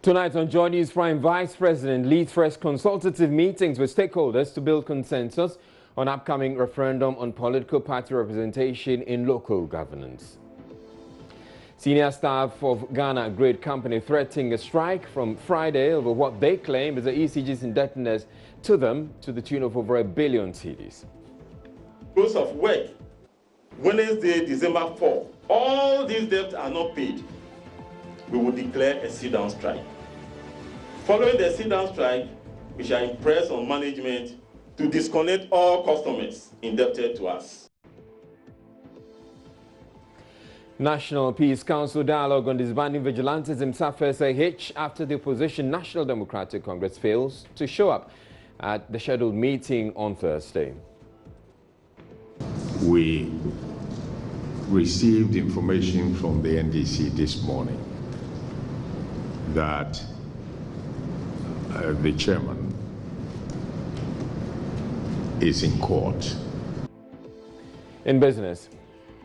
Tonight on Joy News Prime, Vice President leads fresh consultative meetings with stakeholders to build consensus on upcoming referendum on political party representation in local governance. Senior staff of Ghana Great Company threatening a strike from Friday over what they claim is the ECG's indebtedness to them to the tune of over 1 billion cedis. Close of work, Wednesday, December 4, all these debts are not paid. We will declare a sit-down strike. Following the sit-down strike, we shall impress on management to disconnect all customers indebted to us. National Peace Council dialogue on disbanding vigilantism suffers a hitch after the opposition National Democratic Congress fails to show up at the scheduled meeting on Thursday. We received information from the NDC this morning that the chairman is in court. In business,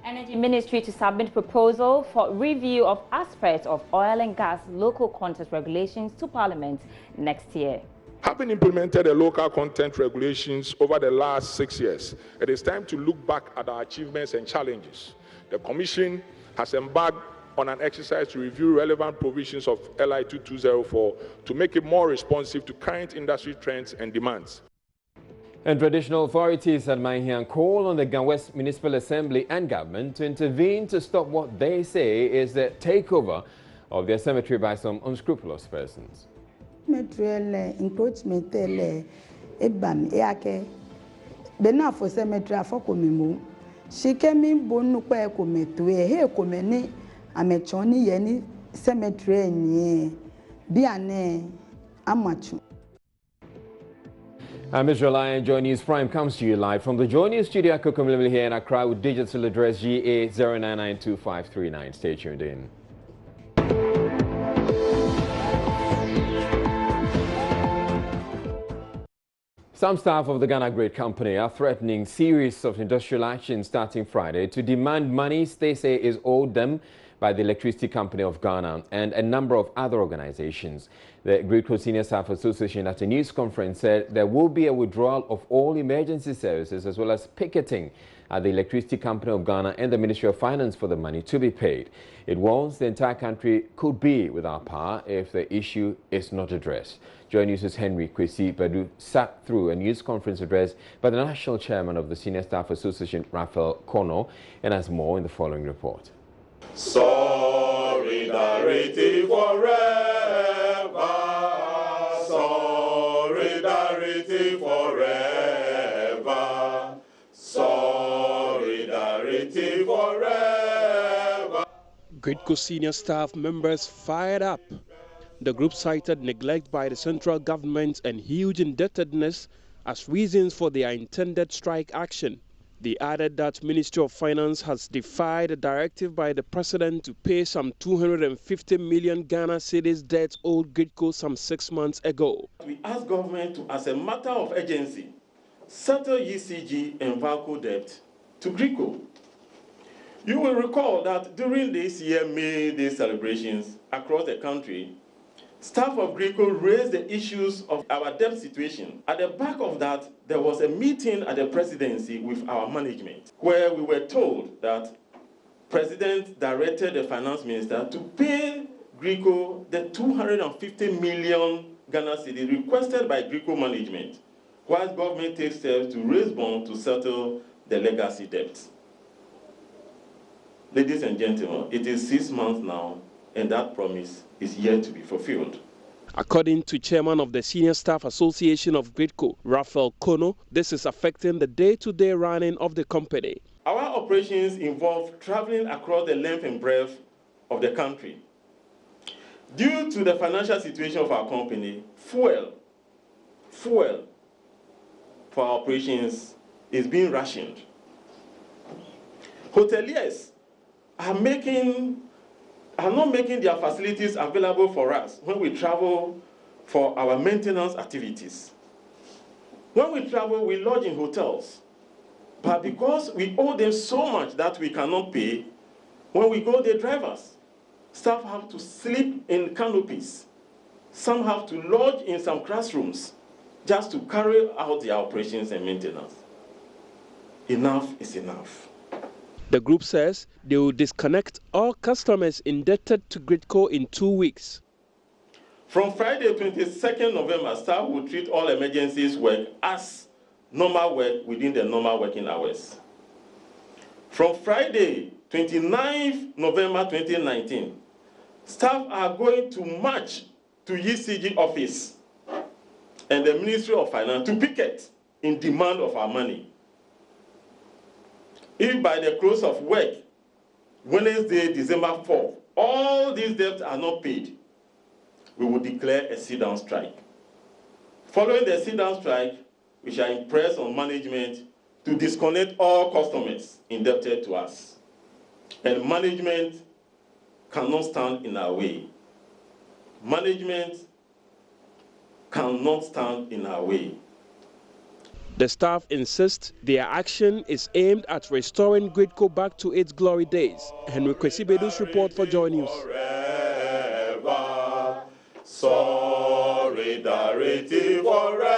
Energy Ministry to submit proposal for review of aspects of oil and gas local content regulations to Parliament next year. Having implemented the local content regulations over the last 6 years, it is time to look back at our achievements and challenges. The Commission has embarked on an exercise to review relevant provisions of LI 2204 to make it more responsive to current industry trends and demands. And traditional authorities at Mainhian call on the Ghana West Municipal Assembly and government to intervene to stop what they say is the takeover of their cemetery by some unscrupulous persons. Encroachment ebam eake bena for cemetery afokomimu shikemi bonu kwa ekometwe he komeni amechoni yeni cemetery ni biane amachu. I'm Israel and Joy News Prime comes to you live from the Joy News studio at Kokomlimili here in Accra with digital address GA09925539. Stay tuned in. Some staff of the Ghana Great Company are threatening series of industrial action starting Friday to demand monies they say is owed them by the Electricity Company of Ghana and a number of other organizations. The Great Senior Staff Association at a news conference said there will be a withdrawal of all emergency services as well as picketing at the Electricity Company of Ghana and the Ministry of Finance for the money to be paid. It warns the entire country could be without power if the issue is not addressed. Joy News' Henry Kwesi Badu sat through a news conference address by the National Chairman of the Senior Staff Association, Raphael Kono, and has more in the following report. Solidarity forever, solidarity forever, solidarity forever. Greatco senior staff members fired up. The group cited neglect by the central government and huge indebtedness as reasons for their intended strike action. They added that Ministry of Finance has defied a directive by the President to pay some 250 million Ghana cedis debt owed Greatco some 6 months ago. We ask government to, as a matter of urgency, settle ECG and Valco debt to Greatco. You will recall that during this year May Day celebrations across the country, staff of Greatco raised the issues of our debt situation. At the back of that, there was a meeting at the presidency with our management, where we were told that President directed the finance minister to pay Greatco the 250 million Ghana cedis requested by Greatco management, whilst government takes steps to raise bonds to settle the legacy debts. Ladies and gentlemen, it is 6 months now, and that promise is yet to be fulfilled. According to Chairman of the Senior Staff Association of Greatco, Raphael Kono, this is affecting the day-to-day running of the company. Our operations involve traveling across the length and breadth of the country. Due to the financial situation of our company, fuel for our operations is being rationed. Hoteliers are not making their facilities available for us when we travel for our maintenance activities. When we travel, we lodge in hotels. But because we owe them so much that we cannot pay, when we go, they drive us. Staff have to sleep in canopies Some have to lodge in some classrooms just to carry out their operations and maintenance. Enough is enough. The group says they will disconnect all customers indebted to Gridco in 2 weeks. From Friday, 22nd November, staff will treat all emergencies work as normal work within the normal working hours. From Friday, 29th November 2019, staff are going to march to ECG office and the Ministry of Finance to picket in demand of our money. If by the close of work, Wednesday, December 4th, all these debts are not paid, we will declare a sit-down strike. Following the sit-down strike, we shall impress on management to disconnect all customers indebted to us. And management cannot stand in our way. Management cannot stand in our way. The staff insist their action is aimed at restoring Gridco back to its glory days. Henry Kwesibedu's report for Joy News. Forever, solidarity forever.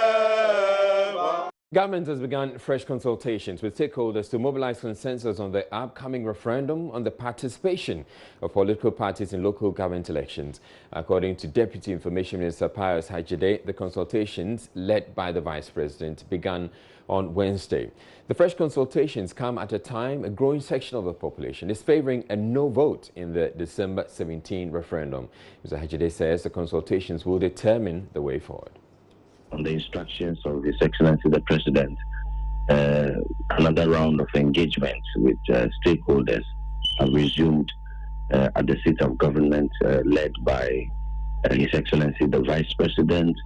Government has begun fresh consultations with stakeholders to mobilize consensus on the upcoming referendum on the participation of political parties in local government elections. According to Deputy Information Minister Pius Hajide, the consultations, led by the Vice President, began on Wednesday. The fresh consultations come at a time a growing section of the population is favoring a no vote in the December 17 referendum. Mr. Hajide says the consultations will determine the way forward. On the instructions of His Excellency the President, another round of engagement with stakeholders have resumed at the seat of government, led by His Excellency the Vice President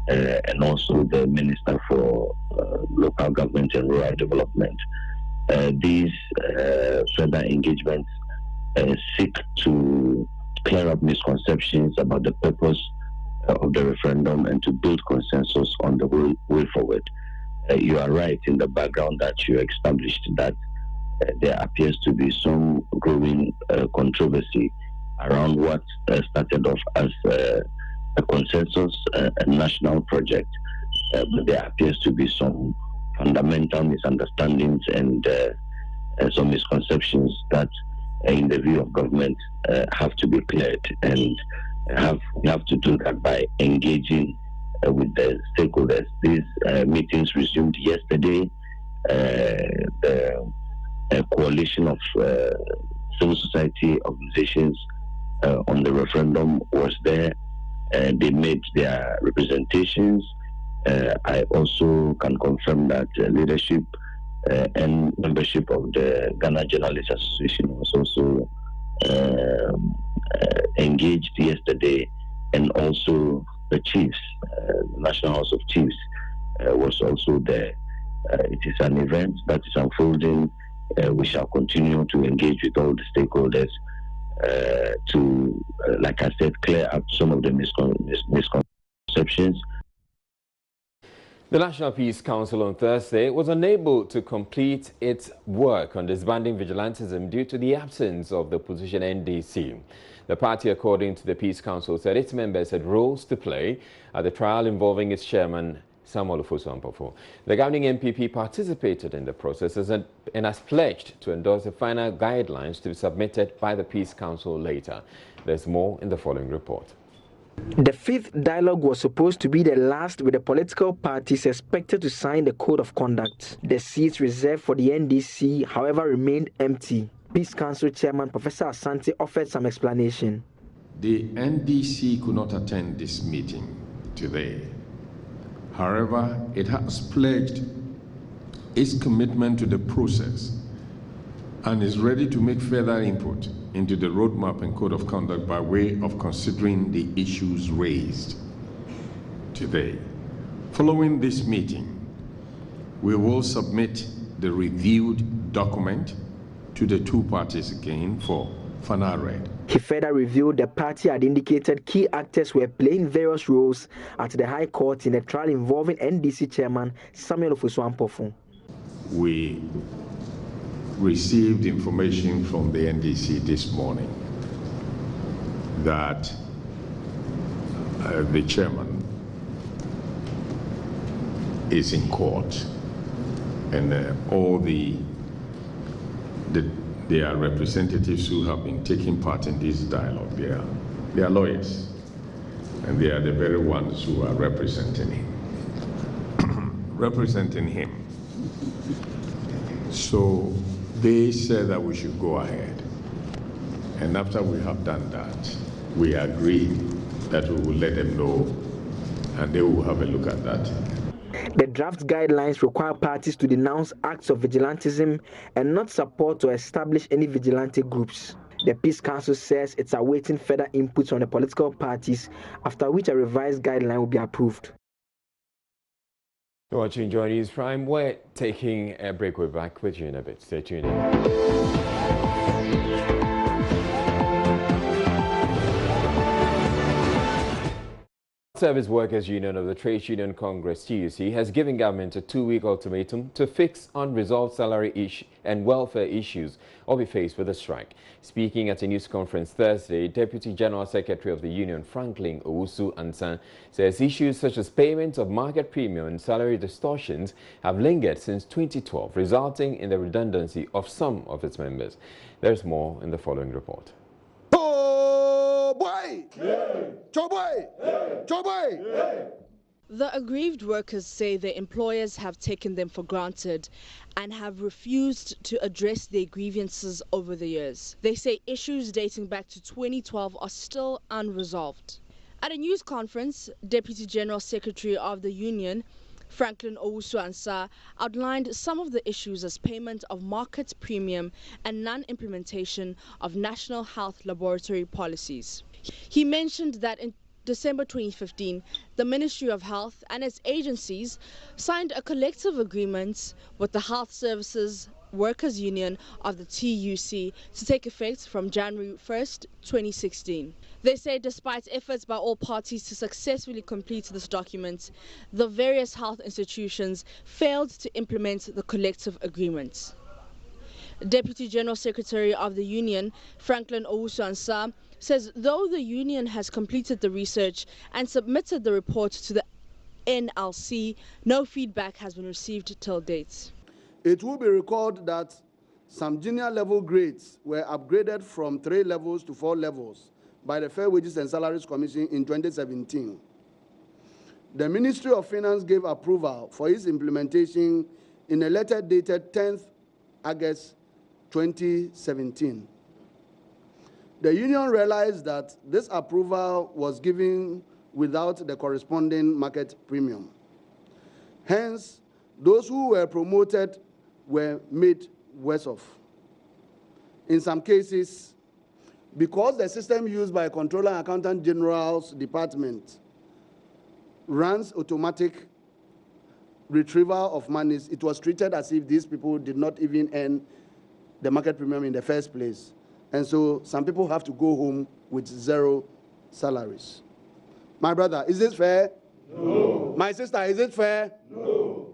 and also the Minister for Local Government and Rural Development. These further engagements seek to clear up misconceptions about the purpose of the referendum and to build consensus on the way forward. You are right in the background that you established that there appears to be some growing controversy around what started off as a consensus, a national project, but there appears to be some fundamental misunderstandings and some misconceptions that, in the view of government, have to be cleared, and we have to do that by engaging with the stakeholders. These meetings resumed yesterday. The coalition of civil society organizations on the referendum was there. They made their representations. I also can confirm that leadership and membership of the Ghana Journalists Association was also engaged yesterday, and also the chiefs, National House of Chiefs, was also there. It is an event that is unfolding. We shall continue to engage with all the stakeholders to, like I said, clear up some of the misconceptions. The National Peace Council on Thursday was unable to complete its work on disbanding vigilantism due to the absence of the opposition NDC. The party, according to the Peace Council, said its members had roles to play at the trial involving its chairman, Samuel Ofosu-Ampofo. The governing MPP participated in the process and has pledged to endorse the final guidelines to be submitted by the Peace Council later. There's more in the following report. The fifth dialogue was supposed to be the last, with the political parties expected to sign the code of conduct. The seats reserved for the NDC, however, remained empty. Peace Council Chairman Professor Asante offered some explanation. The NDC could not attend this meeting today. However, it has pledged its commitment to the process and is ready to make further input into the roadmap and code of conduct by way of considering the issues raised today. Following this meeting, we will submit the reviewed document to the two parties again for final read. He further revealed the party had indicated key actors were playing various roles at the High Court in a trial involving NDC chairman Samuel Ofosu-Ampofo. We received information from the NDC this morning that the chairman is in court, and all their representatives who have been taking part in this dialogue, they are lawyers, and they are the very ones who are representing him. So they said that we should go ahead, and after we have done that, we agreed that we will let them know, and they will have a look at that. The draft guidelines require parties to denounce acts of vigilantism and not support or establish any vigilante groups. The Peace Council says it's awaiting further inputs from the political parties, after which a revised guideline will be approved. You're watching Joy News Prime. We're taking a break. We're back with you in a bit. Stay tuned in. Service Workers Union of the Trades Union Congress, TUC, has given government a 2-week ultimatum to fix unresolved salary and welfare issues or be faced with a strike. Speaking at a news conference Thursday, Deputy General Secretary of the union, Franklin Owusu-Ansah, says issues such as payments of market premium and salary distortions have lingered since 2012, resulting in the redundancy of some of its members. There's more in the following report. The aggrieved workers say their employers have taken them for granted and have refused to address their grievances over the years. They say issues dating back to 2012 are still unresolved. At a news conference, Deputy General Secretary of the union, Franklin Owusu-Ansah, outlined some of the issues as payment of market premium and non-implementation of national health laboratory policies. He mentioned that in December 2015, the Ministry of Health and its agencies signed a collective agreement with the Health Services Workers Union of the TUC to take effect from January 1st, 2016. They say despite efforts by all parties to successfully complete this document, the various health institutions failed to implement the collective agreement. Deputy General Secretary of the union, Franklin Owusu-Ansah, says though the union has completed the research and submitted the report to the NLC, no feedback has been received till date. It will be recalled that some junior level grades were upgraded from 3 levels to 4 levels by the Fair Wages and Salaries Commission in 2017. The Ministry of Finance gave approval for its implementation in a letter dated 10th August 2017. The union realized that this approval was given without the corresponding market premium. Hence, those who were promoted were made worse off. In some cases, because the system used by Controller and Accountant General's Department runs automatic retrieval of monies, it was treated as if these people did not even earn the market premium in the first place. And so some people have to go home with 0 salaries. My brother, is this fair? No. My sister, is it fair? No.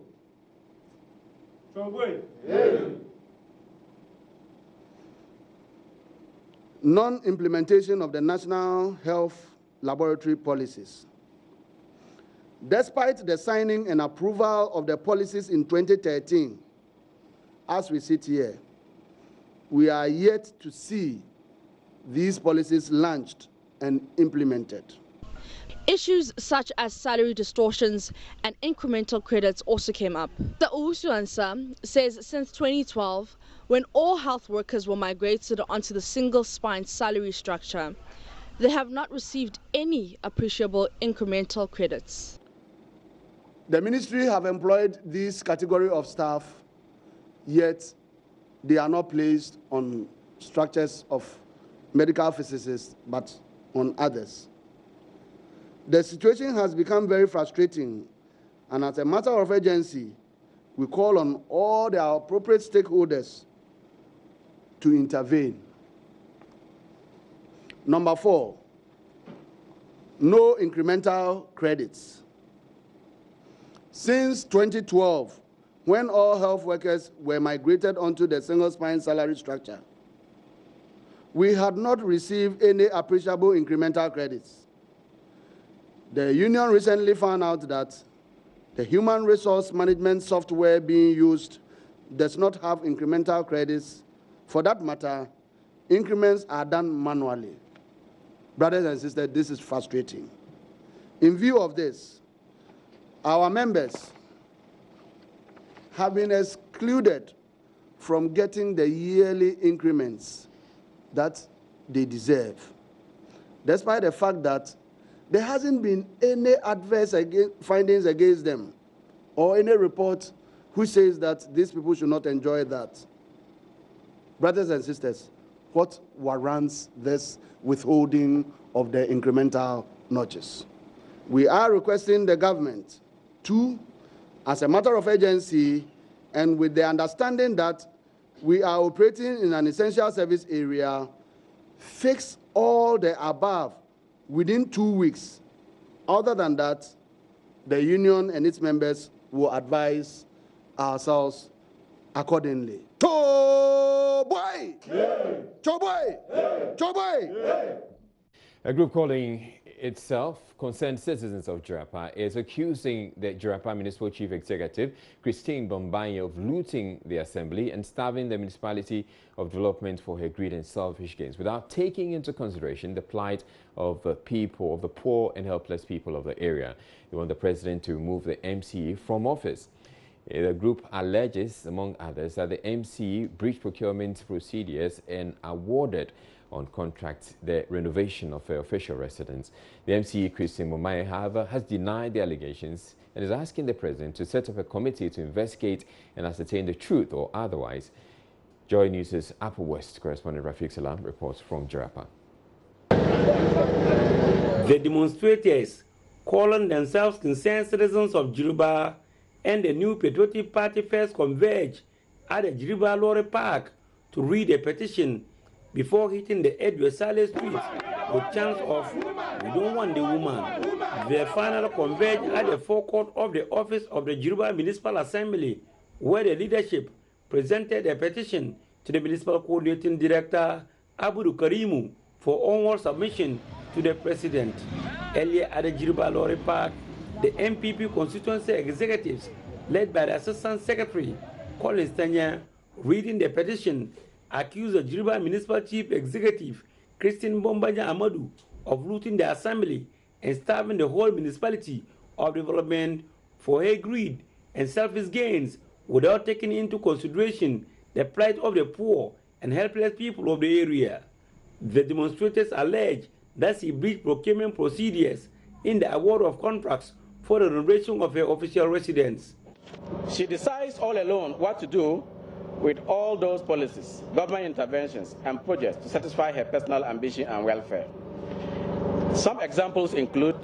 Non-implementation of the National Health Laboratory policies. Despite the signing and approval of the policies in 2013, as we sit here, we are yet to see these policies launched and implemented. Issues such as salary distortions and incremental credits also came up. The Owusu-Ansah says since 2012, when all health workers were migrated onto the single spine salary structure, they have not received any appreciable incremental credits. The ministry have employed this category of staff, yet they are not placed on structures of medical physicists, but on others. The situation has become very frustrating, and as a matter of urgency, we call on all the appropriate stakeholders to intervene. Number 4, no incremental credits. Since 2012, when all health workers were migrated onto the single spine salary structure, we had not received any appreciable incremental credits. The union recently found out that the human resource management software being used does not have incremental credits. For that matter, increments are done manually. Brothers and sisters, this is frustrating. In view of this, our members have been excluded from getting the yearly increments that they deserve, despite the fact that there hasn't been any adverse findings against them or any report which says that these people should not enjoy that. Brothers and sisters, what warrants this withholding of the incremental notches? We are requesting the government to, as a matter of urgency and with the understanding that we are operating in an essential service area, fix all the above within 2 weeks. Other than that, the union and its members will advise ourselves accordingly. A group calling itself Concerned Citizens of Jirapa is accusing the Jirapa Municipal Chief Executive, Christine Bombanye, of looting the assembly and starving the municipality of development for her greed and selfish gains without taking into consideration the plight of the people, of the poor and helpless people of the area. They want the president to remove the MCE from office. The group alleges, among others, that the MCE breached procurement procedures and awarded on contract the renovation of her official residence. The MCE, Christine Bombanye, however, has denied the allegations and is asking the president to set up a committee to investigate and ascertain the truth or otherwise. Joy News' Upper West correspondent Rafiq Salam reports from Jirapa. The demonstrators, calling themselves Concerned Citizens of Jirapa, and the new Patriotic Party first converged at the Jirapa Lorry Park to read a petition before hitting the Edward Saleh Street with chants of "We don't want the woman." They finally converged at the forecourt of the office of the Jirapa Municipal Assembly, where the leadership presented a petition to the Municipal Coordinating Director, Abudu Karimu, for onward submission to the President. Earlier at the Jirapa Lorry Park, the MPP constituency executives, led by the Assistant Secretary, Colin Stanya, reading the petition, accused the Jirapa Municipal Chief Executive, Christine Bombanye Amadou, of looting the assembly and starving the whole municipality of development for her greed and selfish gains without taking into consideration the plight of the poor and helpless people of the area. The demonstrators allege that she breached procurement procedures in the award of contracts for the renovation of her official residence. She decides all alone what to do with all those policies, government interventions, and projects to satisfy her personal ambition and welfare. Some examples include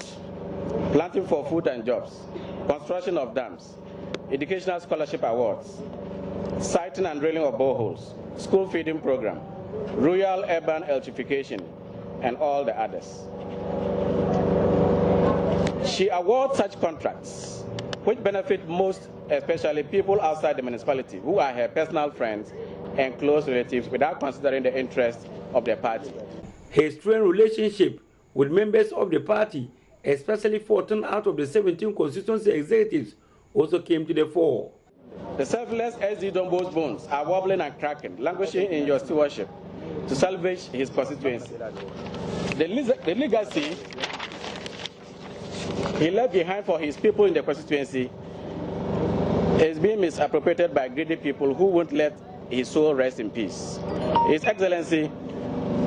planting for food and jobs, construction of dams, educational scholarship awards, siting and drilling of boreholes, school feeding program, rural urban electrification, and all the others. She awards such contracts, which benefit most, especially people outside the municipality, who are her personal friends and close relatives, without considering the interests of the party. Her strained relationship with members of the party, especially 14 out of the 17 constituency executives, also came to the fore. The selfless SD Dombo's bones are wobbling and cracking, languishing in your stewardship to salvage his constituency. The legacy he left behind for his people in the constituency is being misappropriated by greedy people who won't let his soul rest in peace. His Excellency,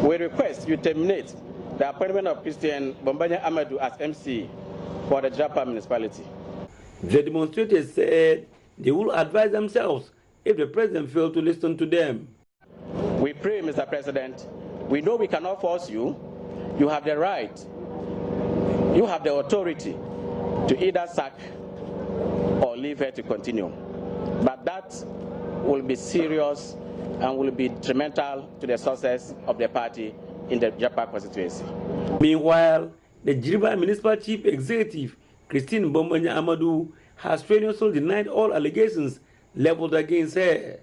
we request you terminate the appointment of Christine Bombanye Amadou as MC for the Jirapa municipality. The demonstrators said they will advise themselves if the president failed to listen to them. We pray, Mr. President, we know we cannot force you. You have the right, you have the authority to either sack or leave her to continue. But that will be serious and will be detrimental to the success of the party in the Jirapa constituency. Meanwhile, the Jirapa Municipal Chief Executive, Christine Bombanye Amadou, has strenuously denied all allegations leveled against her.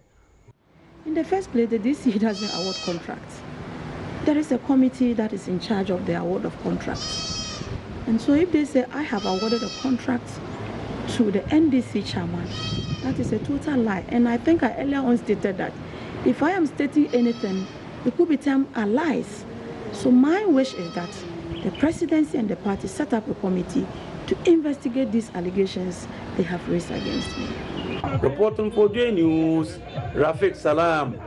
In the first place, the DC doesn't award contracts. There is a committee that is in charge of the award of contracts. And so if they say I have awarded a contract to the NDC chairman, that is a total lie. And I think I earlier on stated that if I am stating anything, it could be termed a lies. So my wish is that the presidency and the party set up a committee to investigate these allegations they have raised against me. Reporting for J News, Rafiq Salam,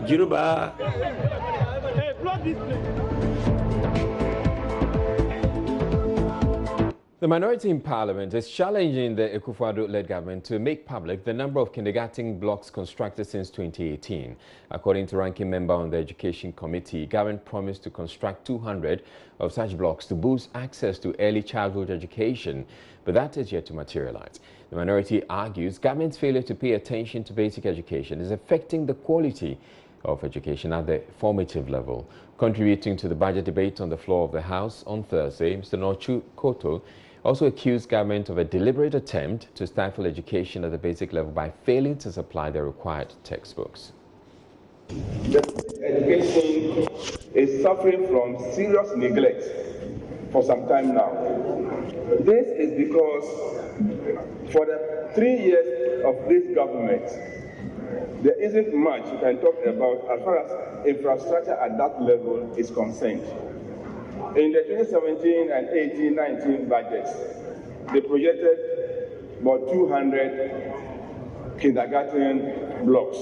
Jiruba. The minority in parliament is challenging the Akufo-Addo-led government to make public the number of kindergarten blocks constructed since 2018. According to ranking member on the Education Committee, government promised to construct 200 of such blocks to boost access to early childhood education, but that is yet to materialize. The minority argues government's failure to pay attention to basic education is affecting the quality of education at the formative level. Contributing to the budget debate on the floor of the House on Thursday, Mr. Norchu Koto also accused government of a deliberate attempt to stifle education at the basic level by failing to supply the required textbooks. Education is suffering from serious neglect for some time now. This is because for the 3 years of this government, there isn't much you can talk about as far as infrastructure at that level is concerned. In the 2017 and 18-19 budgets, they projected about 200 kindergarten blocks.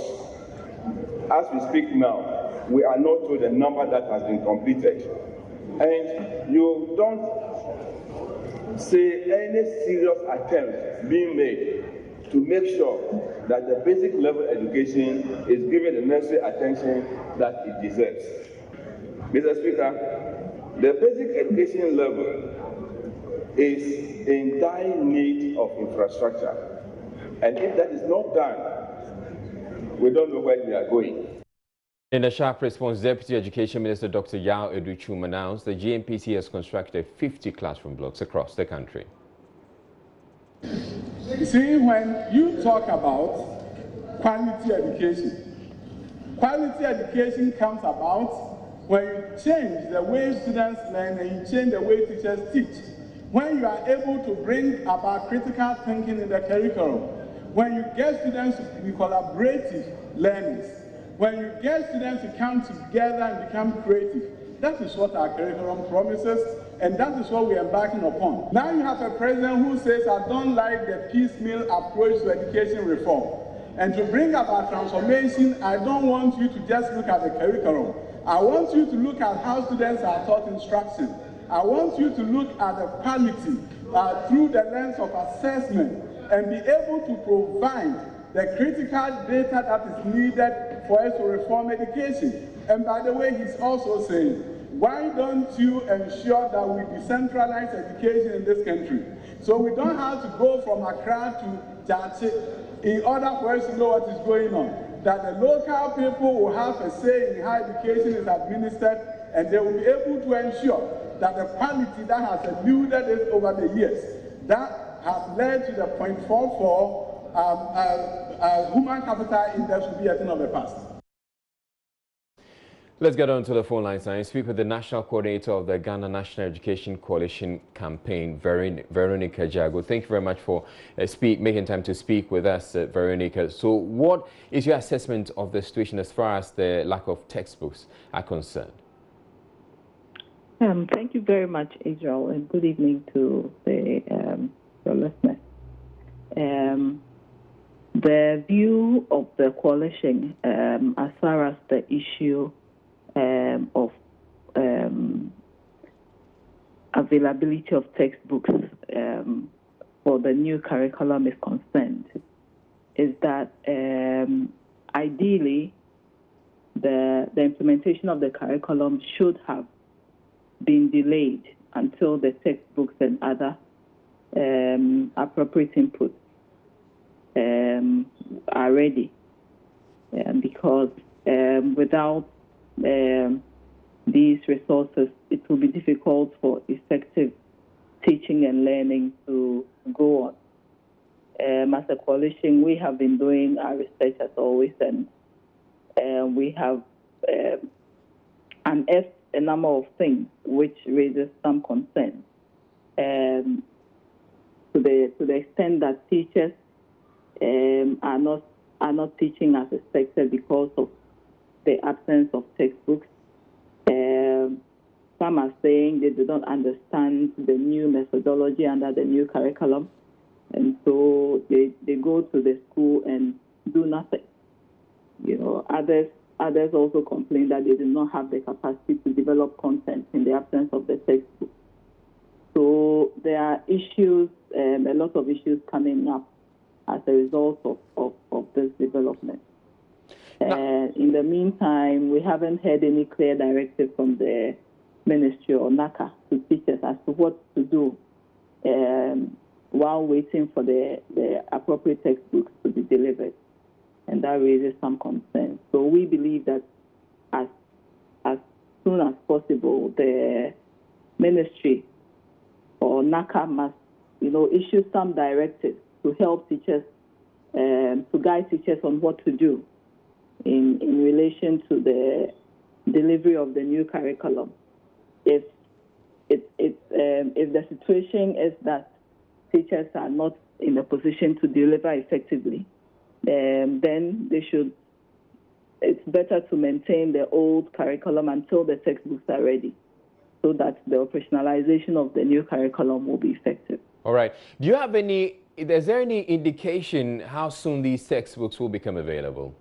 As we speak now, we are not told the number that has been completed. And you don't see any serious attempt being made to make sure that the basic level education is given the necessary attention that it deserves. Mr. Speaker, the basic education level is in dire need of infrastructure. And if that is not done, we don't know where we are going. In a sharp response, Deputy Education Minister Dr. Yao Edu-Chum announced the GMPC has constructed 50 classroom blocks across the country. See, when you talk about quality education comes about when you change the way students learn and you change the way teachers teach. When you are able to bring about critical thinking in the curriculum, when you get students to be collaborative learners, when you get students to come together and become creative, that is what our curriculum promises, and that is what we are embarking upon. Now you have a president who says, I don't like the piecemeal approach to education reform. And to bring about transformation, I don't want you to just look at the curriculum. I want you to look at how students are taught instruction. I want you to look at the quality through the lens of assessment and be able to provide the critical data that is needed for us to reform education. And by the way, he's also saying, why don't you ensure that we decentralize education in this country? So we don't have to go from Accra to Jachi in order for us to know what is going on. That the local people will have a say in how education is administered, and they will be able to ensure that the quality that has eluded us over the years, that has led to the 0.44 human capital index will be a thing of the past. Let's get on to the phone lines now and speak with the National Coordinator of the Ghana National Education Coalition Campaign, Veronica Jago. Thank you very much for making time to speak with us, Veronica. So what is your assessment of the situation as far as the lack of textbooks are concerned? Thank you very much, Israel, and good evening to your listeners. The view of the coalition as far as the issue of availability of textbooks for the new curriculum is concerned is that ideally the implementation of the curriculum should have been delayed until the textbooks and other appropriate inputs are ready, because without these resources, it will be difficult for effective teaching and learning to go on. As a coalition, we have been doing our research as always, and we have unearthed a number of things which raises some concern. to the extent that teachers are not teaching as expected because of the absence of textbooks. Some are saying they do not understand the new methodology under the new curriculum, and so they go to the school and do nothing. Others also complain that they do not have the capacity to develop content in the absence of the textbook. So there are issues, a lot of issues coming up as a result of this development. In the meantime, we haven't had any clear directive from the ministry or NACA to teachers as to what to do while waiting for the appropriate textbooks to be delivered. And that raises some concern. So we believe that as soon as possible, the ministry or NACA must, issue some directives to help teachers, to guide teachers on what to do in relation to the delivery of the new curriculum. If the situation is that teachers are not in a position to deliver effectively, then it's better to maintain the old curriculum until the textbooks are ready, so that the operationalization of the new curriculum will be effective. All right. Is there any indication how soon these textbooks will become available?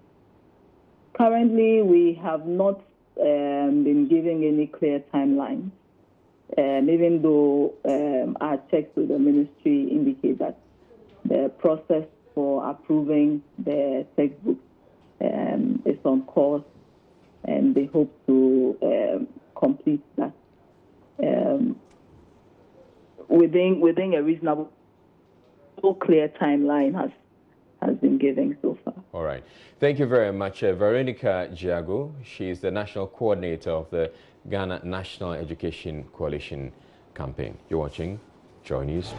Currently, we have not been giving any clear timeline, even though our checks with the ministry indicate that the process for approving the textbooks is on course, and they hope to complete that within a reasonable, clear timeline has been given so far. All right. Thank you very much, Veronica Giago. She is the national coordinator of the Ghana National Education Coalition campaign. You're watching Joy News.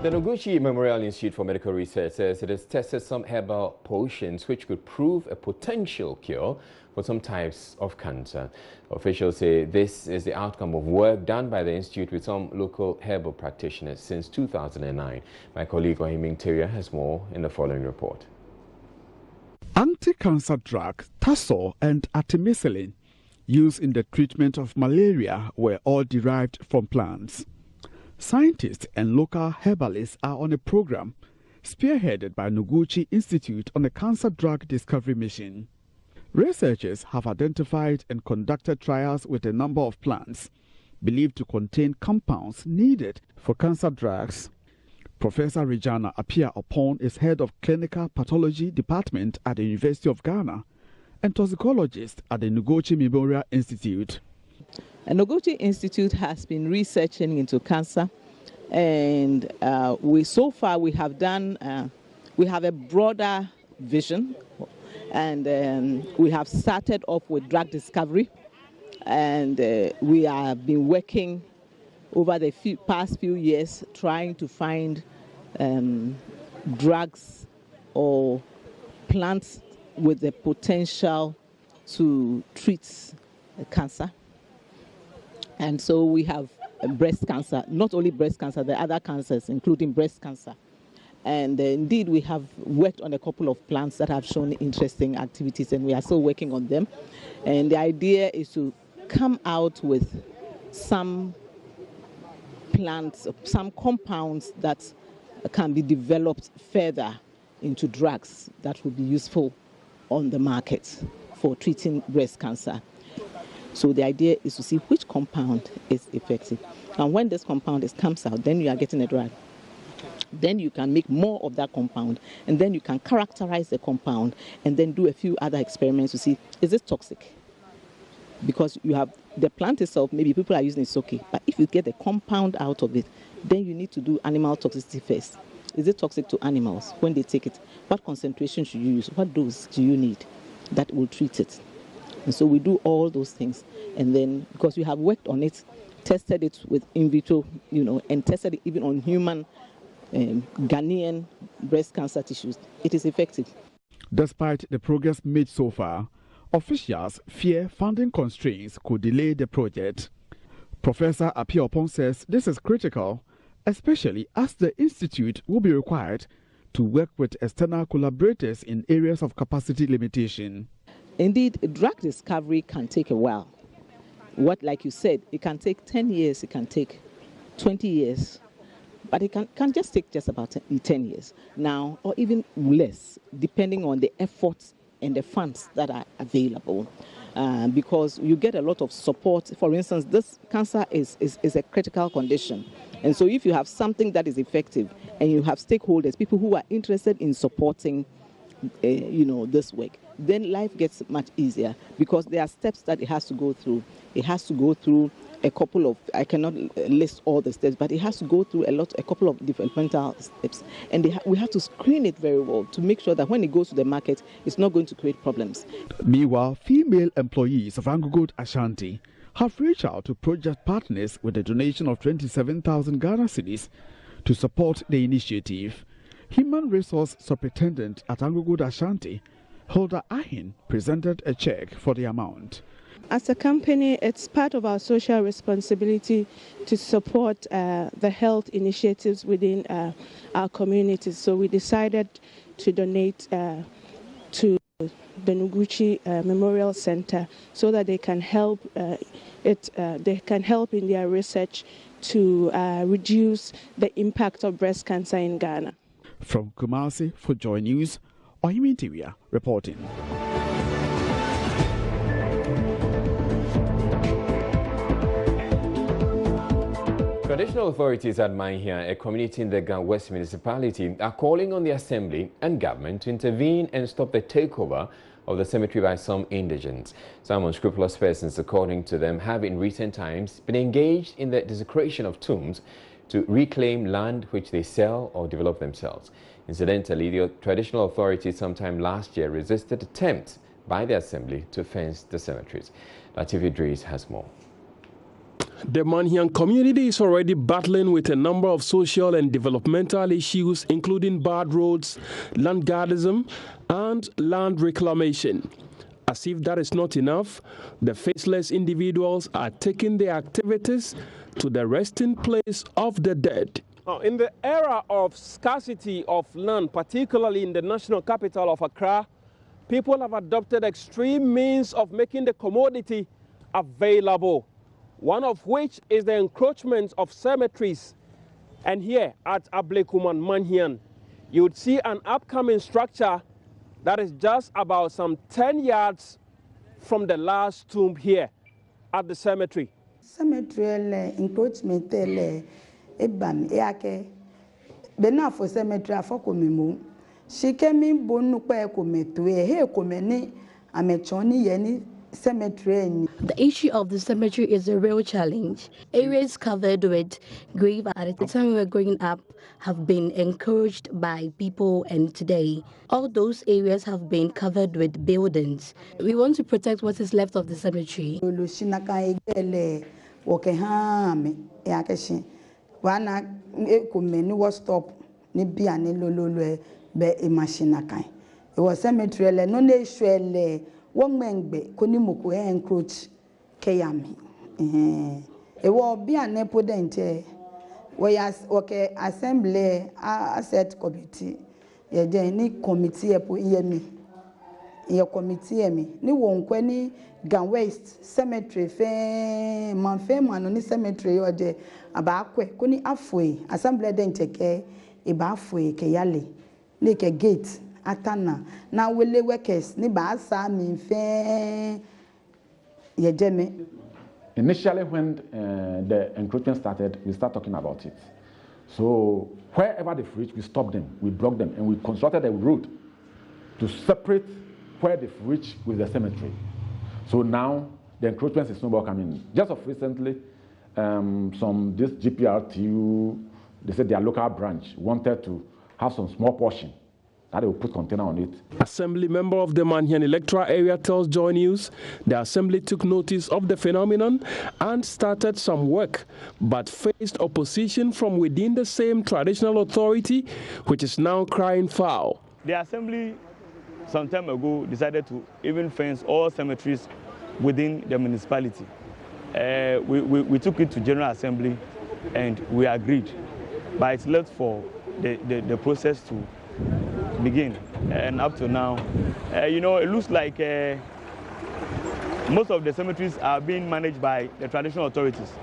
The Noguchi Memorial Institute for Medical Research says it has tested some herbal potions which could prove a potential cure for some types of cancer. Officials say this is the outcome of work done by the institute with some local herbal practitioners since 2009. My colleague Ohiming Teria has more in the following report. AntiCancer Drug, Tasol and artemisinin, used in the treatment of malaria, were all derived from plants. Scientists and local herbalists are on a program spearheaded by Noguchi Institute on a cancer drug discovery mission. Researchers have identified and conducted trials with a number of plants believed to contain compounds needed for cancer drugs. Professor Regina Apia-Opon is head of Clinical Pathology Department at the University of Ghana and toxicologist at the Noguchi Memorial Institute. The Noguchi Institute has been researching into cancer, and we have a broader vision, and we have started off with drug discovery, and we have been working over the past few years trying to find drugs or plants with the potential to treat cancer. And so we have breast cancer, not only breast cancer, the other cancers, including breast cancer. And indeed, we have worked on a couple of plants that have shown interesting activities, and we are still working on them. And the idea is to come out with some plants, some compounds that can be developed further into drugs that will be useful on the market for treating breast cancer. So the idea is to see which compound is effective. And when this compound comes out, then you are getting a drug. Then you can make more of that compound, and then you can characterize the compound and then do a few other experiments to see, is it toxic? Because you have the plant itself, maybe people are using it's okay, but if you get the compound out of it, then you need to do animal toxicity first. Is it toxic to animals when they take it? What concentration should you use? What dose do you need that will treat it? And so we do all those things, and then because we have worked on it, tested it with in vitro, and tested it even on human Ghanaian breast cancer tissues, it is effective. Despite the progress made so far, Officials fear funding constraints could delay the project. Professor Apiopon says this is critical, especially as the institute will be required to work with external collaborators in areas of capacity limitation. Indeed, drug discovery can take a while. Like you said, it can take 10 years, it can take 20 years, but it can just take just about 10 years now, or even less, depending on the efforts and the funds that are available. Because you get a lot of support. For instance, this cancer is a critical condition. And so if you have something that is effective and you have stakeholders, people who are interested in supporting this work, then life gets much easier because there are steps that it has to go through. It has to go through a couple of, I cannot list all the steps, but it has to go through a couple of developmental steps. And we have to screen it very well to make sure that when it goes to the market, it's not going to create problems. Meanwhile, female employees of Anglo Ashanti have reached out to project partners with a donation of 27,000 Ghana cedis to support the initiative. Human Resource Superintendent at Anglo Ashanti, Hilda Ahin, presented a check for the amount. As a company, it's part of our social responsibility to support the health initiatives within our communities. So we decided to donate to the Noguchi Memorial Center so that they can help in their research to reduce the impact of breast cancer in Ghana. From Kumasi for Joy News, Ohimi Tiwia reporting. Traditional authorities at Manhia, a community in the Gan West municipality, are calling on the assembly and government to intervene and stop the takeover of the cemetery by some indigents. Some unscrupulous persons, according to them, have in recent times been engaged in the desecration of tombs to reclaim land which they sell or develop themselves. Incidentally, the traditional authorities sometime last year resisted attempts by the assembly to fence the cemeteries. Latif Idris has more. The Manhian community is already battling with a number of social and developmental issues, including bad roads, land guardism, and land reclamation. As if that is not enough, the faceless individuals are taking their activities to the resting place of the dead. In the era of scarcity of land, particularly in the national capital of Accra, people have adopted extreme means of making the commodity available, one of which is the encroachment of cemeteries. And here at Ablekuman Manhian, you would see an upcoming structure that is just about some 10 yards from the last tomb here at the cemetery. Cemetery encroachment ebam eake bena for cemetery afoko memo shikemi bonu pa ekometo he ekomeni amechoni yeni cemetery. The issue of the cemetery is a real challenge. Areas covered with grave at the time we were growing up have been encouraged by people, and today all those areas have been covered with buildings. We want to protect what is left of the cemetery. Wana ekumeni was stop ni bia ni lololo be e machine kan. It was cemetery le no na issue won mengbe koni moko encroach keyami. E wo bia ne podente we assembly asset committee ye je ni committee epo yemi. Ye committee yemi ni won kwani Gan West cemetery fe manfema no ni cemetery oje abakwe kuni afwe assembly denteke e ba afwe ke yale ni ke gate atana na wele workers ni ba asa mi fe ye jeme. Initially when the encroachment started, we start talking about it. So wherever they've reached, we stop them, we block them, and we constructed a road to separate where they've reached with the cemetery. So now the encroachment is no more coming. Just of recently, this GPRTU, they said their local branch wanted to have some small portion that they will put container on it. Assembly member of the Manhian electoral area tells Joy News the assembly took notice of the phenomenon and started some work, but faced opposition from within the same traditional authority, which is now crying foul. The assembly some time ago decided to even fence all cemeteries within the municipality. We took it to General Assembly and we agreed, but it's left for the process to begin. And up to now, you know, it looks like most of the cemeteries are being managed by the traditional authorities.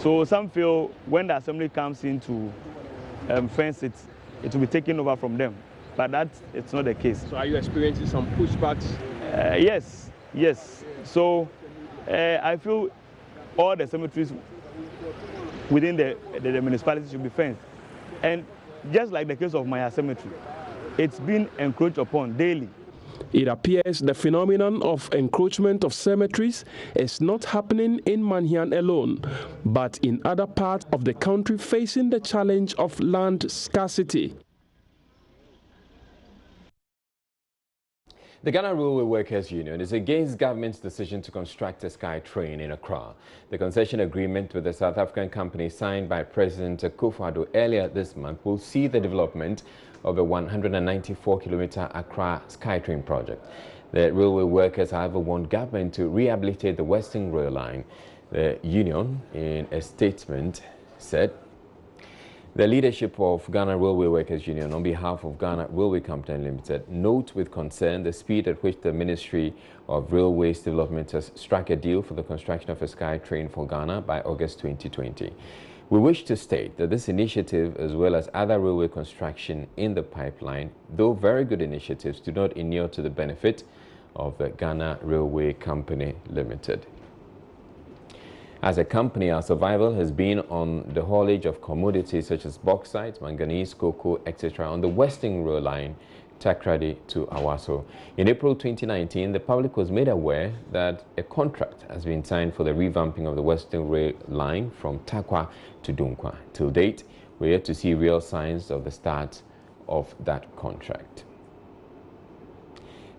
So some feel when the assembly comes in to fence it, it will be taken over from them. But it's not the case. So are you experiencing some pushbacks? Yes. So I feel all the cemeteries within the municipality should be fenced. And just like the case of Maya Cemetery, it's been encroached upon daily. It appears the phenomenon of encroachment of cemeteries is not happening in Manhian alone, but in other parts of the country facing the challenge of land scarcity. The Ghana Railway Workers Union is against government's decision to construct a sky train in Accra. The concession agreement with the South African company signed by President Akufo-Addo earlier this month will see the development of a 194-kilometer Accra SkyTrain project. The railway workers, however, want government to rehabilitate the Western Rail Line. The union, in a statement, said the leadership of Ghana Railway Workers Union, on behalf of Ghana Railway Company Limited, note with concern the speed at which the Ministry of Railways Development has struck a deal for the construction of a SkyTrain for Ghana by August 2020. We wish to state that this initiative, as well as other railway construction in the pipeline, though very good initiatives, do not inure to the benefit of the Ghana Railway Company Limited. As a company, our survival has been on the haulage of commodities such as bauxite, manganese, cocoa, etc. on the Western Rail Line, Takrady to Awaso. In April 2019, the public was made aware that a contract has been signed for the revamping of the Western Rail Line from Takwa to Dunkwa. Till date, we're yet to see real signs of the start of that contract.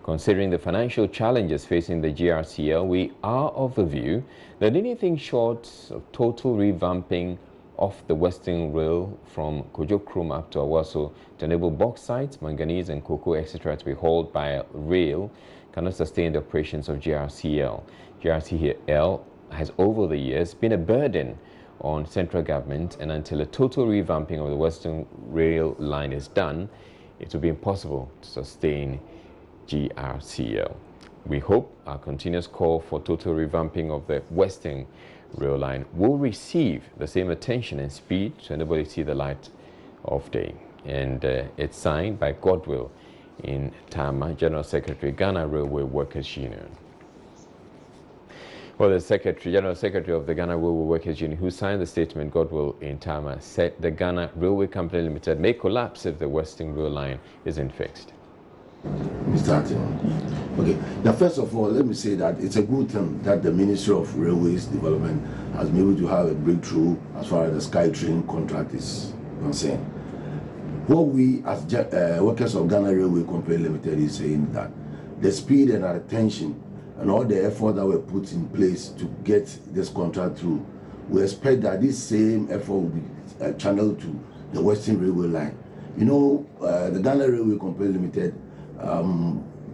Considering the financial challenges facing the GRCL, we are of the view that anything short of total revamping of the Western Rail from Kojokrom up to Awaso to enable bauxite, manganese and cocoa, etc. to be hauled by rail cannot sustain the operations of GRCL. GRCL has over the years been a burden on central government, and until a total revamping of the Western Rail Line is done, it will be impossible to sustain GRCL. We hope our continuous call for total revamping of the Western Rail Line will receive the same attention and speed to enable it to see the light of day. And it's signed by Godwill in Tama, General Secretary, Ghana Railway Workers Union. Well, the General Secretary of the Ghana Railway Workers Union, who signed the statement, Godwill in Tama, said the Ghana Railway Company Limited may collapse if the Western Rail Line isn't fixed. Okay. Now, first of all, let me say that it's a good thing that the Ministry of Railways Development has been able to have a breakthrough as far as the SkyTrain contract is concerned. What we as workers of Ghana Railway Company Limited is saying that the speed and attention and all the effort that were put in place to get this contract through, we expect that this same effort will be channeled to the Western Railway Line. You know, the Ghana Railway Company Limited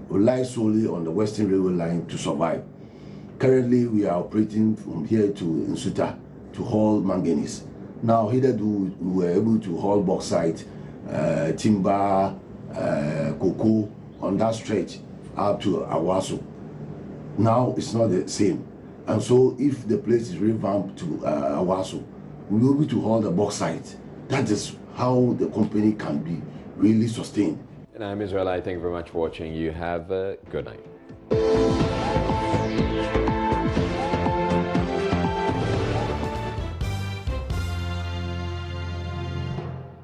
relies solely on the Western Railway Line to survive. Currently, we are operating from here to Nsuta to haul manganese. Now, hitherto we were able to haul bauxite, timber, cocoa on that stretch up to Awaso. Now, it's not the same. And so, if the place is revamped to Awaso, we will be able to haul the bauxite. That is how the company can be really sustained. And I'm Israel. Thank you very much for watching. You have a good night.